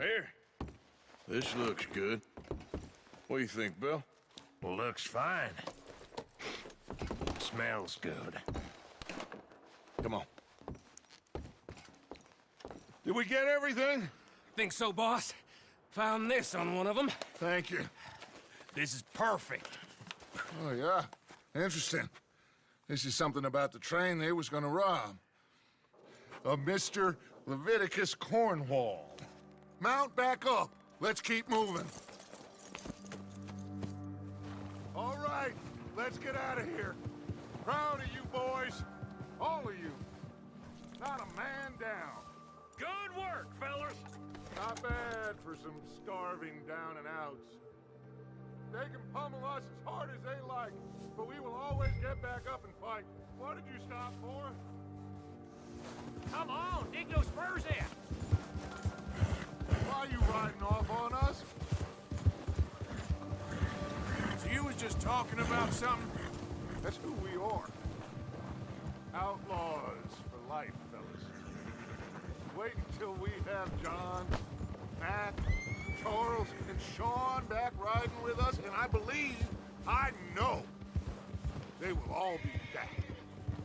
Here. This looks good. What do you think, Bill? Looks fine. Smells good. Come on. Did we get everything? Think so, boss. Found this on one of them. Thank you. This is perfect. Oh, yeah? Interesting. This is something about the train they was gonna rob. A Mr. Leviticus Cornwall. Mount back up. Let's keep moving. All right, let's get out of here. Proud of you boys. All of you. Not a man down. Good work, fellas. Not bad for some starving down and outs. They can pummel us as hard as they like, but we will always get back up and fight. What did you stop for? Come on, dig those spurs in. Why are you riding off on us? So you was just talking about something? That's who we are. Outlaws for life, fellas. Wait until we have John, Matt, Charles, and Sean back riding with us, and I know, they will all be back.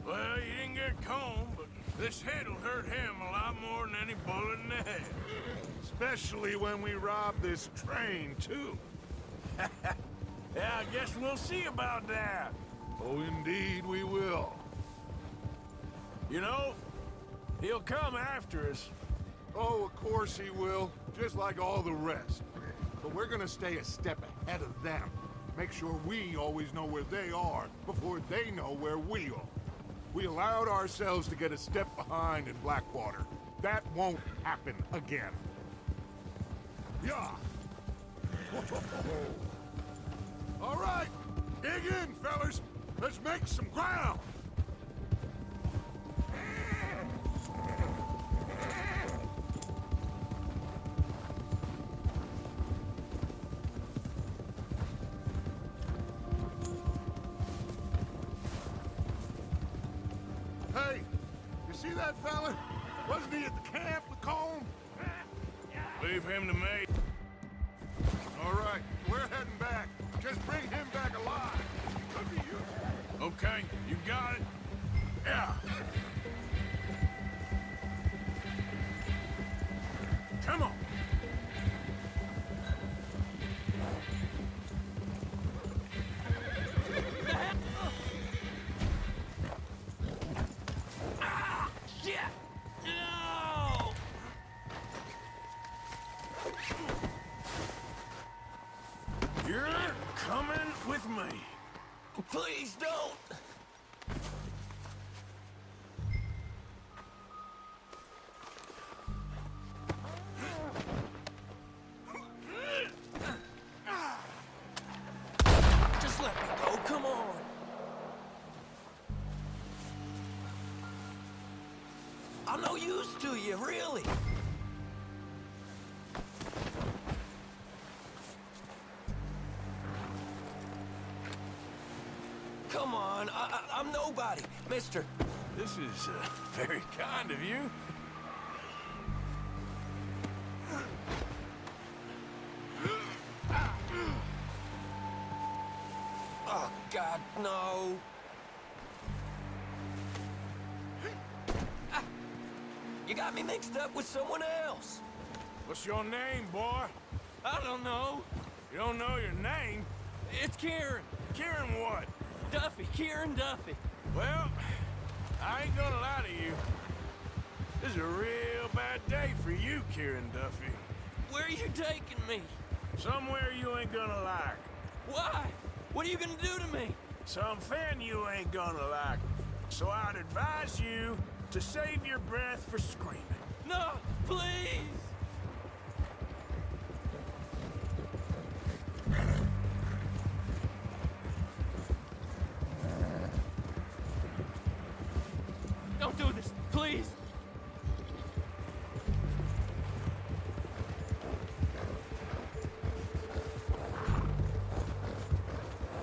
Well, you didn't get Combe, but this head'll hurt him a lot more than any bullet in the head. Especially when we rob this train, too. Yeah, I guess we'll see about that. Oh, indeed we will. You know, he'll come after us. Oh, of course he will, just like all the rest. But we're gonna stay a step ahead of them. Make sure we always know where they are before they know where we are. We allowed ourselves to get a step behind in Blackwater. That won't happen again. Yeah. All right, dig in, fellas. Let's make some ground. Hey, you see that fella? Wasn't he at the camp with Colm? Leave him to me. All right, we're heading back. Just bring him back alive. Could be useful. Okay, you got it. Yeah. Come on. Shit! No! You're coming with me. Please don't! Just let me go, come on! I'm no use to you, really! Come on, I'm nobody, mister. This is very kind of you. Oh, God, no. Ah, you got me mixed up with someone else. What's your name, boy? I don't know. You don't know your name? It's Kieran. Kieran what? Duffy, Kieran Duffy. Well, I ain't gonna lie to you. This is a real bad day for you, Kieran Duffy. Where are you taking me? Somewhere you ain't gonna like. Why? What are you gonna do to me? Something you ain't gonna like. So I'd advise you to save your breath for screaming. No, please! Don't do this, please!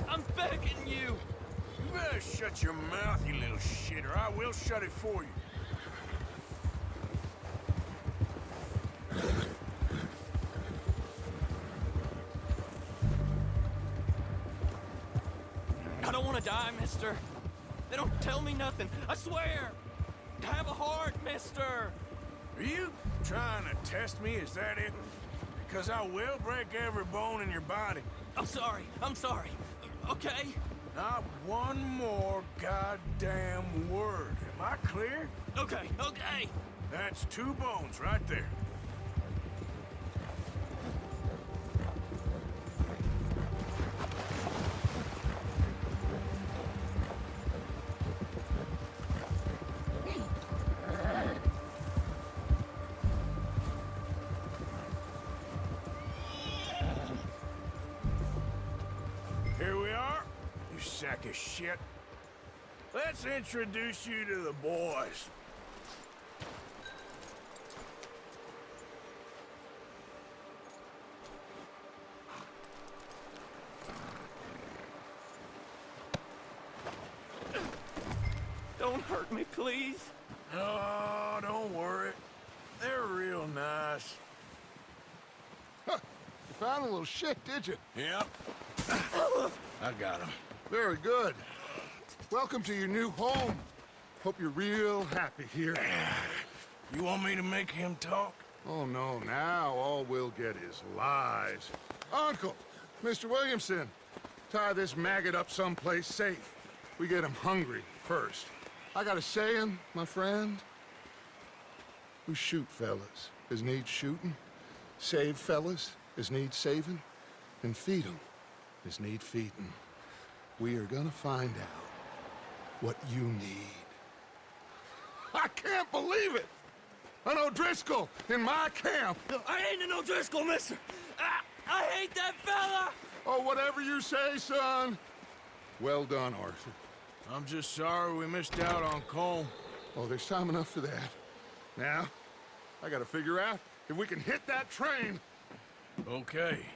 I'm begging you! You better shut your mouth, you little shit, or I will shut it for you. don't want to die, mister. They don't tell me nothing. I swear. Have a heart, mister. Are you trying to test me? Is that it? Because I will break every bone in your body. I'm sorry. I'm sorry. Okay? Not one more goddamn word. Am I clear? Okay. Okay. That's 2 bones right there. Here we are, you sack of shit. Let's introduce you to the boys. Don't hurt me, please. Oh, don't worry. They're real nice. Huh. You found a little shit, did you? Yep. I got him. Very good. Welcome to your new home. Hope you're real happy here. You want me to make him talk? Oh, no, now all we'll get is lies. Uncle, Mr. Williamson, tie this maggot up someplace safe. We get him hungry first. I got a saying, my friend. We shoot fellas as need shooting, save fellas as need saving, and feed 'em as need feeding. We are gonna find out what you need. I can't believe it! An O'Driscoll in my camp! I ain't an O'Driscoll, mister. I hate that fella. Oh, whatever you say, son. Well done, Arthur. I'm just sorry we missed out on Cole. Oh, there's time enough for that. Now, I gotta figure out if we can hit that train. Okay.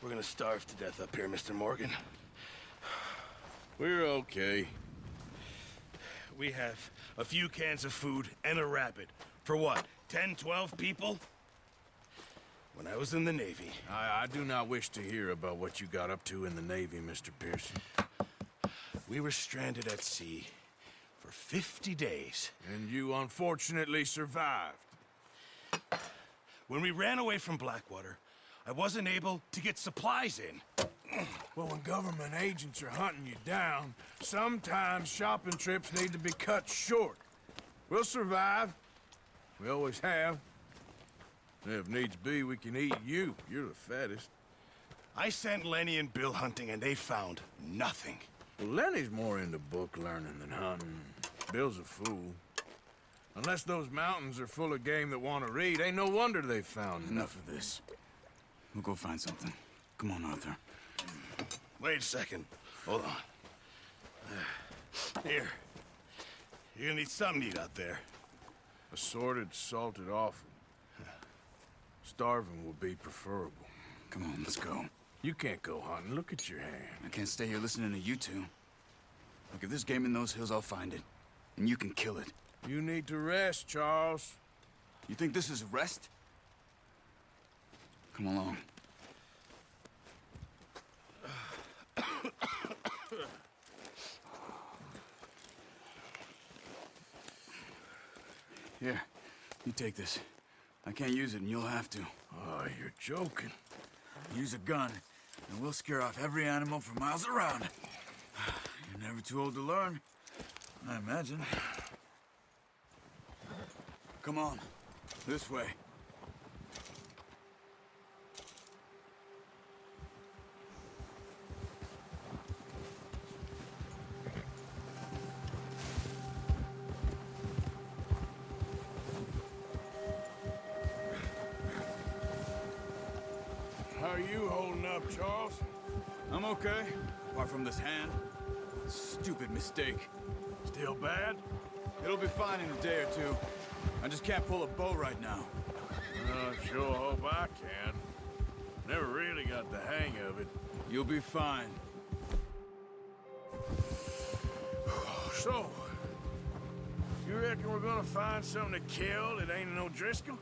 We're gonna starve to death up here, Mr. Morgan. We're okay. We have a few cans of food and a rabbit. For what, 10, 12 people? When I was in the Navy... I do not wish to hear about what you got up to in the Navy, Mr. Pearson. We were stranded at sea for 50 days. And you unfortunately survived. When we ran away from Blackwater, I wasn't able to get supplies in. Well, when government agents are hunting you down, sometimes shopping trips need to be cut short. We'll survive. We always have. If needs be, we can eat you. You're the fattest. I sent Lenny and Bill hunting, and they found nothing. Well, Lenny's more into book learning than hunting. Bill's a fool. Unless those mountains are full of game that want to read, ain't no wonder they found Enough of this. We'll go find something. Come on, Arthur. Wait a second. Hold on. Here. You're gonna need something to eat out there. Assorted, salted offal. Starving will be preferable. Come on, let's go. You can't go hunting. Look at your hand. I can't stay here listening to you two. Look, if there's game in those hills, I'll find it. And you can kill it. You need to rest, Charles. You think this is rest? Come along. Here, you take this. I can't use it, and you'll have to. Oh, you're joking. Use a gun, and we'll scare off every animal for miles around. You're never too old to learn, I imagine. Come on, this way. up, Charles? I'm okay, apart from this hand. Stupid mistake. Still bad? It'll be fine in a day or two. I just can't pull a bow right now. I sure hope I can. Never really got the hang of it. You'll be fine. So, you reckon we're gonna find something to kill that ain't no Driscoll?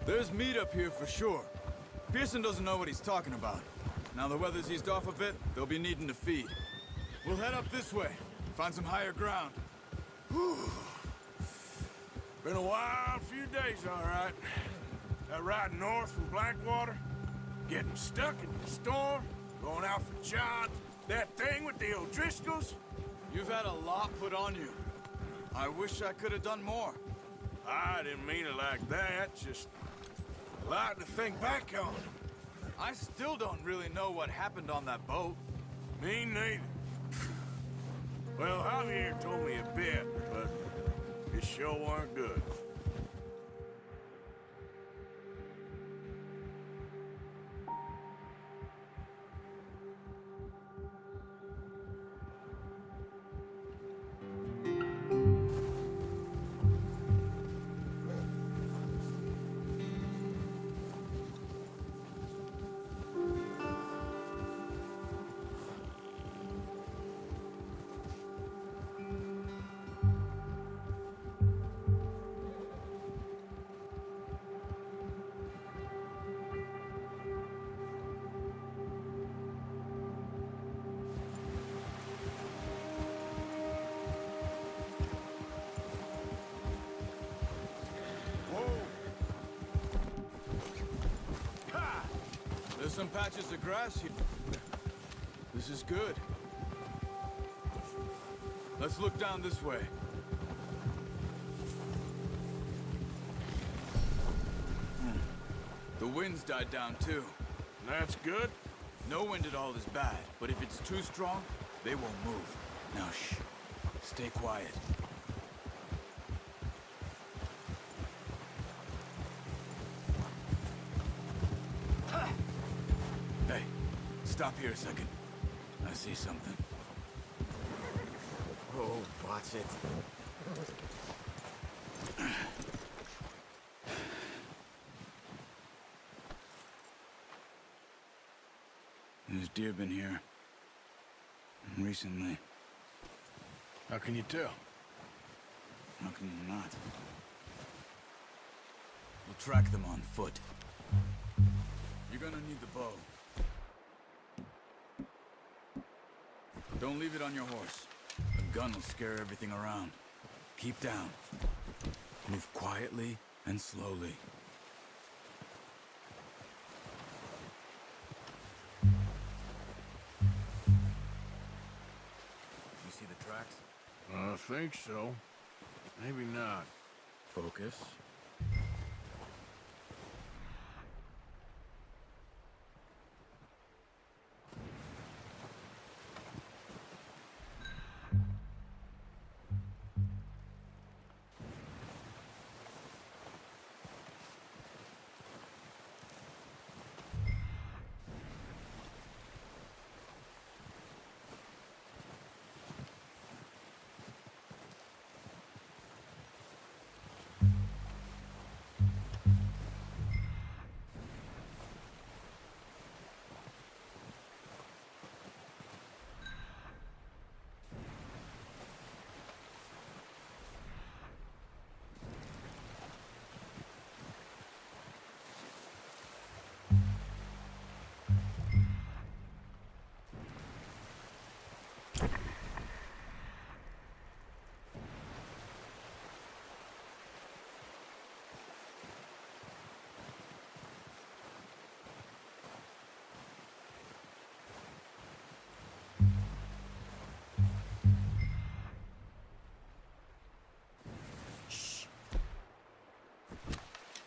There's meat up here for sure. Pearson doesn't know what he's talking about. Now the weather's eased off a bit, they'll be needing to feed. We'll head up this way, find some higher ground. Been a wild few days, all right. That ride north from Blackwater, getting stuck in the storm, going out for John, that thing with the O'Driscolls. You've had a lot put on you. I wish I could have done more. I didn't mean it like that, just a lot to think back on. I still don't really know what happened on that boat. Me neither. Well, Javier told me a bit, but it sure weren't good. There's some patches of grass here. This is good. Let's look down this way. The wind's died down too. That's good. No wind at all is bad, but if it's too strong, they won't move. Now shh. Stay quiet. Hey, stop here a second. I see something. Oh, watch it. There's deer been here. Recently. How can you tell? How can you not? We'll track them on foot. You're gonna need the bow. Don't leave it on your horse. A gun will scare everything around. Keep down. Move quietly and slowly. You see the tracks? I think so. Maybe not. Focus.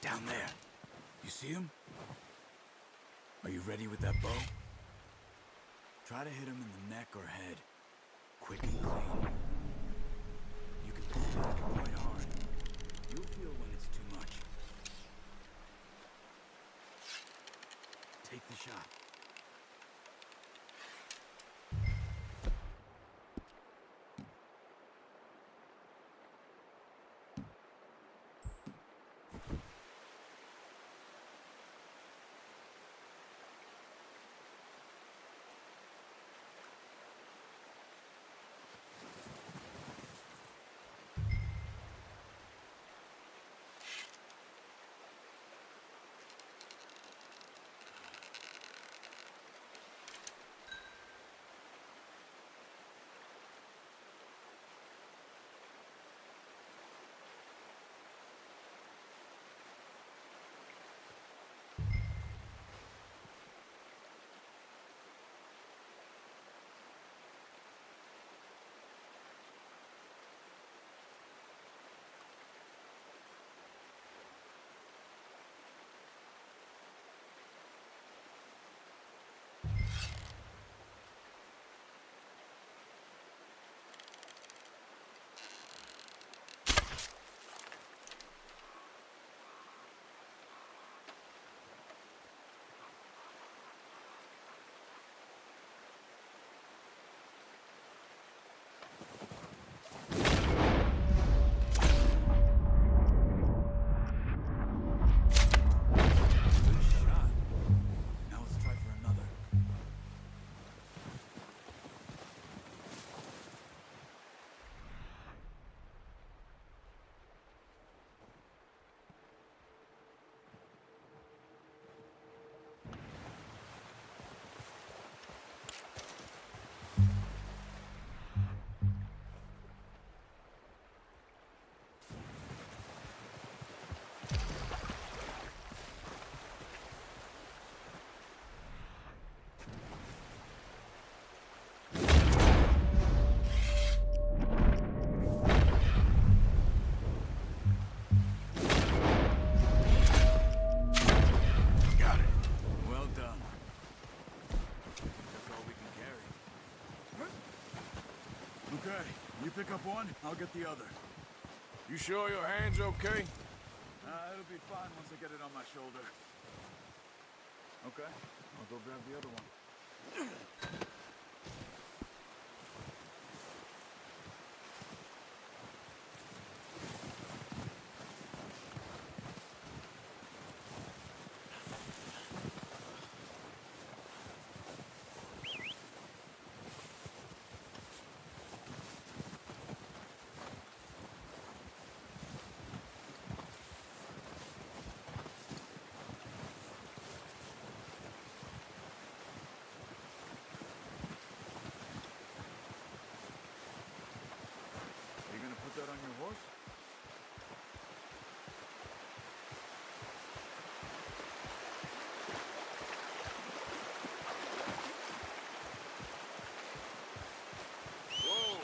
Down there. You see him? Are you ready with that bow? Try to hit him in the neck or head. Quick and clean. You can pull back quite hard. You'll feel when it's too much. Take the shot. pick up one, I'll get the other. You sure your hand's okay? It'll be fine once I get it on my shoulder. Okay, I'll go grab the other one. You gonna put that on your horse? Whoa!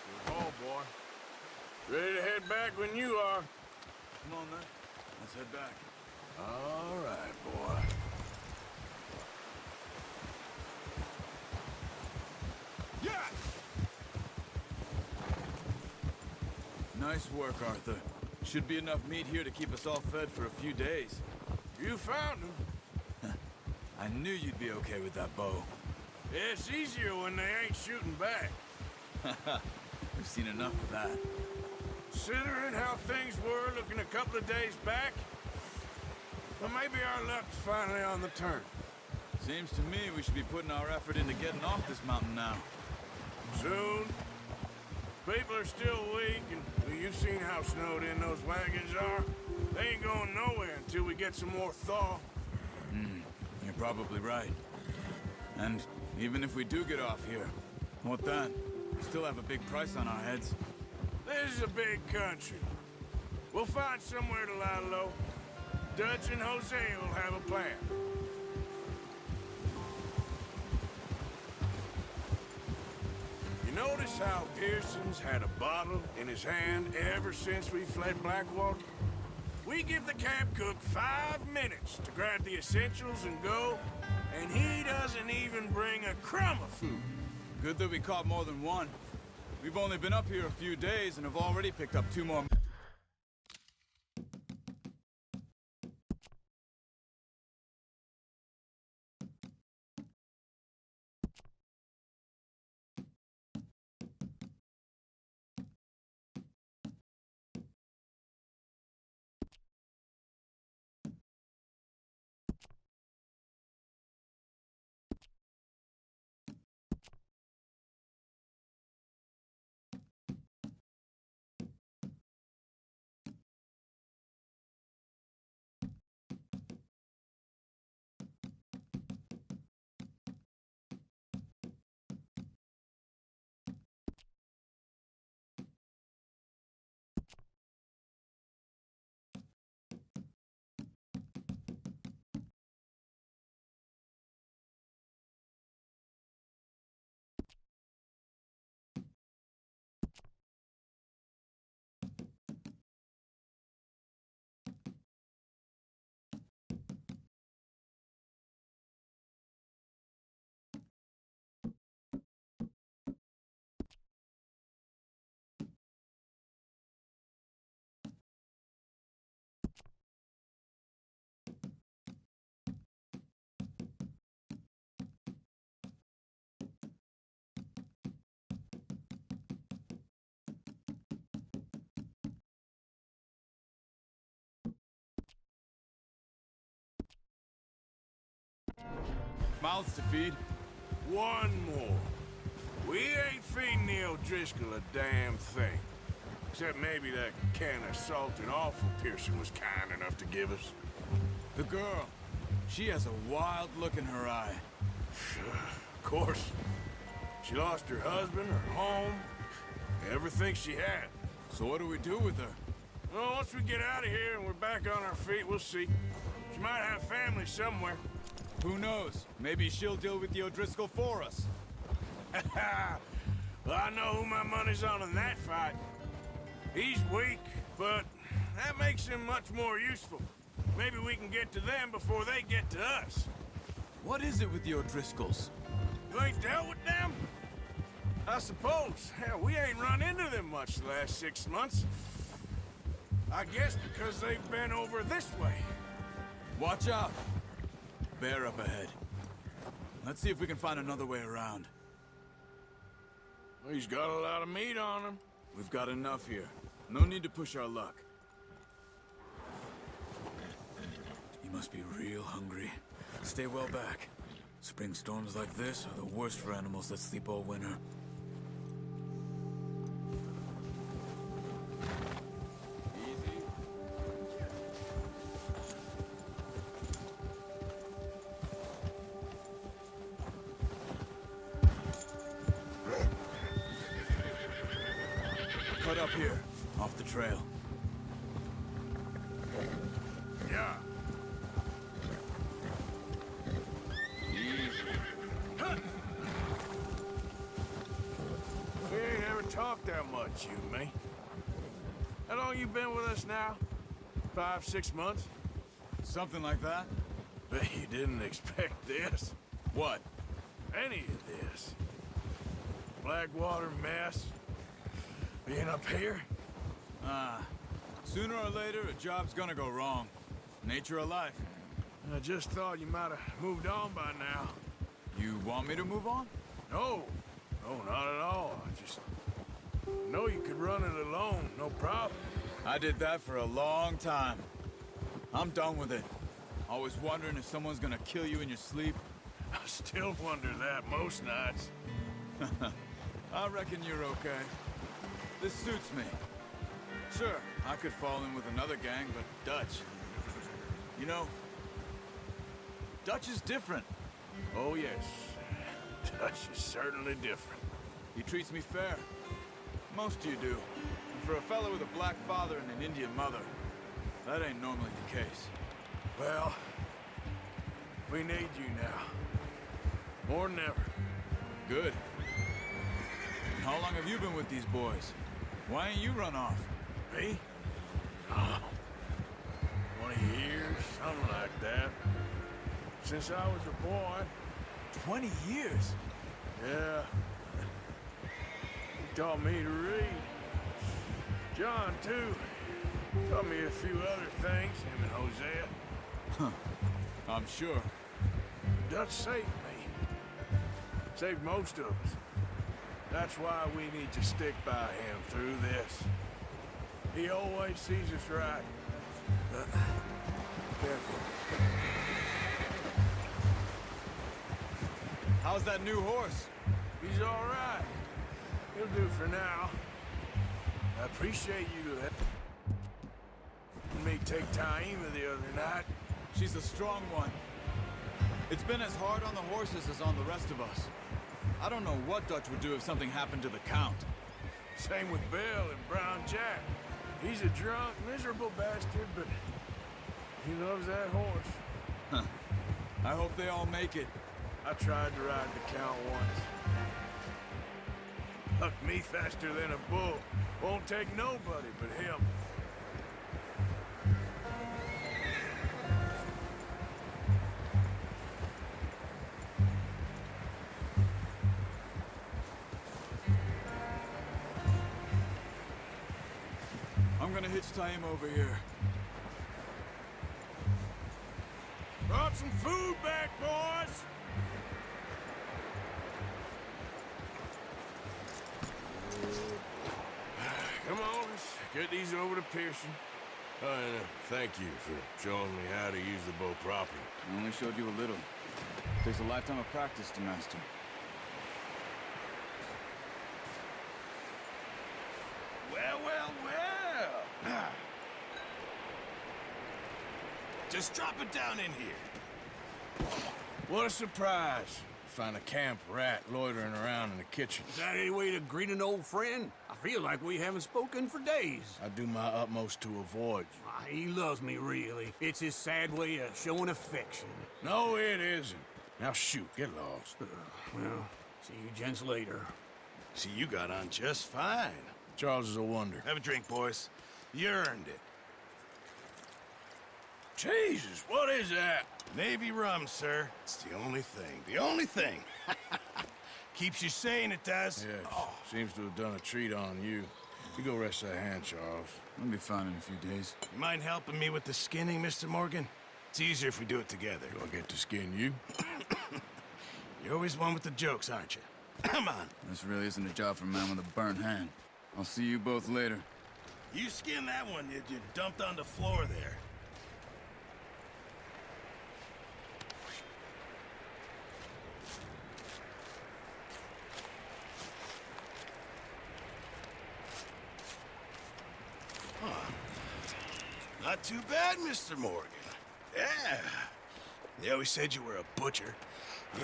Good haul, boy. Ready to head back when you are. Come on then, let's head back. All right, boy. Yeah! Nice work, Arthur. Should be enough meat here to keep us all fed for a few days. You found him. I knew you'd be okay with that bow. It's easier when they ain't shooting back. We've seen enough of that. Considering how things were looking a couple of days back, well, maybe our luck's finally on the turn. Seems to me we should be putting our effort into getting off this mountain now. Soon. People are still weak, and well, you've seen how snowed in those wagons are. They ain't going nowhere until we get some more thaw. You're probably right. And even if we do get off here, what then? We still have a big price on our heads. This is a big country. We'll find somewhere to lie low. Dutch and Jose will have a plan. You notice how Pearson's had a bottle in his hand ever since we fled Blackwater? We give the camp cook 5 minutes to grab the essentials and go, and he doesn't even bring a crumb of food. Good that we caught more than one. We've only been up here a few days and have already picked up 2 more. Mouths to feed. One more. We ain't feeding the O'Driscoll a damn thing. Except maybe that can of salt and offal Pearson was kind enough to give us. The girl. She has a wild look in her eye. Of course. She lost her husband, her home, everything she had. So what do we do with her? Well, once we get out of here and we're back on our feet, we'll see. She might have family somewhere. Who knows? Maybe she'll deal with the O'Driscoll for us. Well, I know who my money's on in that fight. He's weak, but that makes him much more useful. Maybe we can get to them before they get to us. What is it with your Driscolls? You ain't dealt with them? I suppose. Hell, we ain't run into them much the last 6 months. I guess because they've been over this way. Watch out! Bear up ahead. Let's see if we can find another way around. He's got a lot of meat on him. We've got enough here. No need to push our luck. You must be real hungry. Stay well back. Spring storms like this are the worst for animals that sleep all winter. Cut up here, off the trail. Yeah. We ain't ever talked that much, you and me. How long you been with us now? 5, 6 months? Something like that? Bet you didn't expect this. What? Any of this. Blackwater mess. Being up here? Sooner or later, a job's gonna go wrong. Nature of life. I just thought you might have moved on by now. You want me to move on? No. No, not at all. I just know you could run it alone, no problem. I did that for a long time. I'm done with it. Always wondering if someone's gonna kill you in your sleep. I still wonder that most nights. I reckon you're okay. This suits me. Sure, I could fall in with another gang, but Dutch... You know, Dutch is different. Oh, yes. Dutch is certainly different. He treats me fair. Most of you do. And for a fellow with a black father and an Indian mother, that ain't normally the case. Well, we need you now. More than ever. Good. And how long have you been with these boys? Why ain't you run off? Me? Oh, 20 years, something like that. Since I was a boy. 20 years? Yeah. He taught me to read. John, too. Taught me a few other things, him and Hosea. I'm sure. Dutch saved me. Saved most of us. That's why we need to stick by him through this. He always sees us right. Careful. How's that new horse? He's all right. He'll do for now. I appreciate you letting me take Taima the other night. She's a strong one. It's been as hard on the horses as on the rest of us. I don't know what Dutch would do if something happened to the Count. Same with Bill and Brown Jack. He's a drunk, miserable bastard, but he loves that horse. I hope they all make it. I tried to ride the Count once. Hucked me faster than a bull. Won't take nobody but him. I'm gonna hitch Taim over here. Brought some food back, boys! Come on, let's get these over to Pearson. And thank you for showing me how to use the bow properly. I only showed you a little. Takes a lifetime of practice to master. Well, well, well! Just drop it down in here. What a surprise. Find a camp rat loitering around in the kitchen. Is that any way to greet an old friend? I feel like we haven't spoken for days. I do my utmost to avoid you. Ah, he loves me, really. It's his sad way of showing affection. No, it isn't. Now shoot, get lost. Well, see you gents later. See, you got on just fine. Charles is a wonder. Have a drink, boys. You earned it. Jesus, what is that? Navy rum, sir. It's the only thing. The only thing. Keeps you sane, it does. Yeah, seems to have done a treat on you. You go rest that hand, Charles. I'll be fine in a few days. You mind helping me with the skinning, Mr. Morgan? It's easier if we do it together. Do I get to skin you? You're always one with the jokes, aren't you? Come on. This really isn't a job for a man with a burnt hand. I'll see you both later. You skinned that one you dumped on the floor there. Not too bad, Mr. Morgan. Yeah. They always said you were a butcher.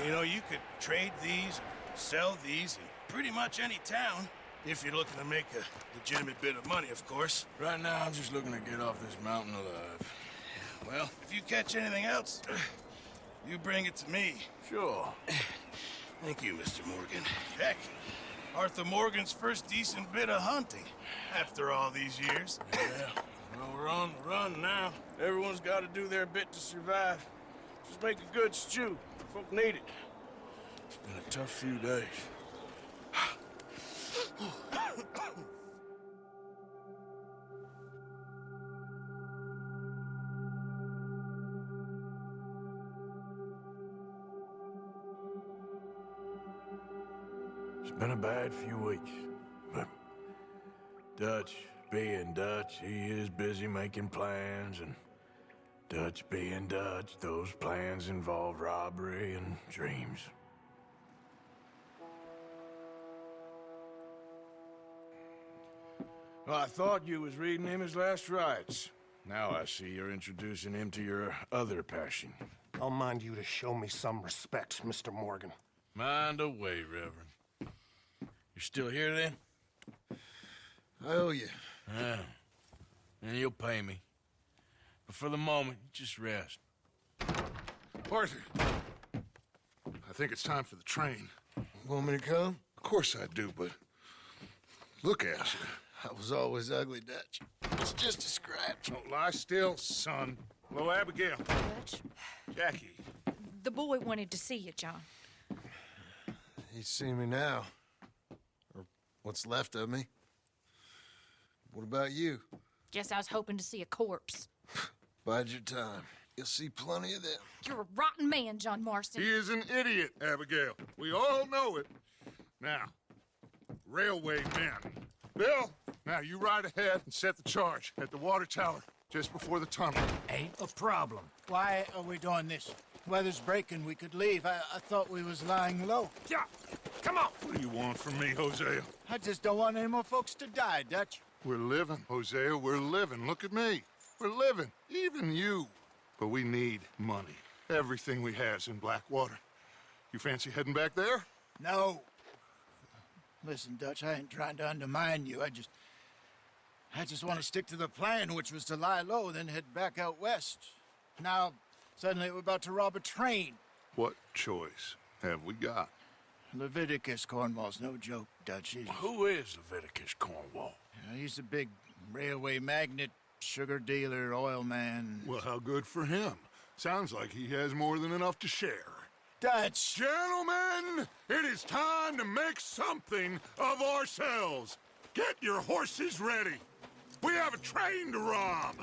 You know, you could trade these, sell these in pretty much any town. If you're looking to make a legitimate bit of money, of course. Right now, I'm just looking to get off this mountain alive. Well, if you catch anything else, you bring it to me. Sure. Thank you, Mr. Morgan. Heck, Arthur Morgan's first decent bit of hunting after all these years. Yeah. Well, we're on the run now. Everyone's got to do their bit to survive. Just make a good stew. Folk need it. It's been a tough few days. It's been a bad few weeks, but Dutch being Dutch, he is busy making plans, and Dutch being Dutch, those plans involve robbery and dreams. Well, I thought you was reading him his last rites. Now I see you're introducing him to your other passion. I'll mind you to show me some respect, Mr. Morgan. Mind away, Reverend. You're still here, then? I owe you. Yeah. And you'll pay me. But for the moment, just rest. Arthur, I think it's time for the train. Want me to come? Of course I do, but look at you. I was always ugly, Dutch. It's just a scratch. Don't lie still, son. Hello, Abigail. Dutch, Jackie. the boy wanted to see you, John. He's seen me now. Or what's left of me. What about you? Guess I was hoping to see a corpse. Bide your time. You'll see plenty of them. You're a rotten man, John Marston. He is an idiot, Abigail. We all know it. Now, railway men. Bill, now you ride ahead and set the charge at the water tower just before the tunnel. Ain't a problem. Why are we doing this? Weather's breaking. We could leave. I thought we was lying low. Yeah, come on. What do you want from me, Hosea? I just don't want any more folks to die, Dutch. We're living, Hosea. We're living. Look at me. We're living. Even you. But we need money. Everything we has in Blackwater. You fancy heading back there? No. Listen, Dutch, I ain't trying to undermine you. I just want to stick to the plan, which was to lie low, then head back out west. Now, suddenly we're about to rob a train. What choice have we got? Leviticus Cornwall's no joke, Dutch. Who is Leviticus Cornwall? He's a big railway magnate, sugar dealer, oil man. Well, how good for him. Sounds like he has more than enough to share. Dutch! Gentlemen, it is time to make something of ourselves. Get your horses ready. We have a train to rob.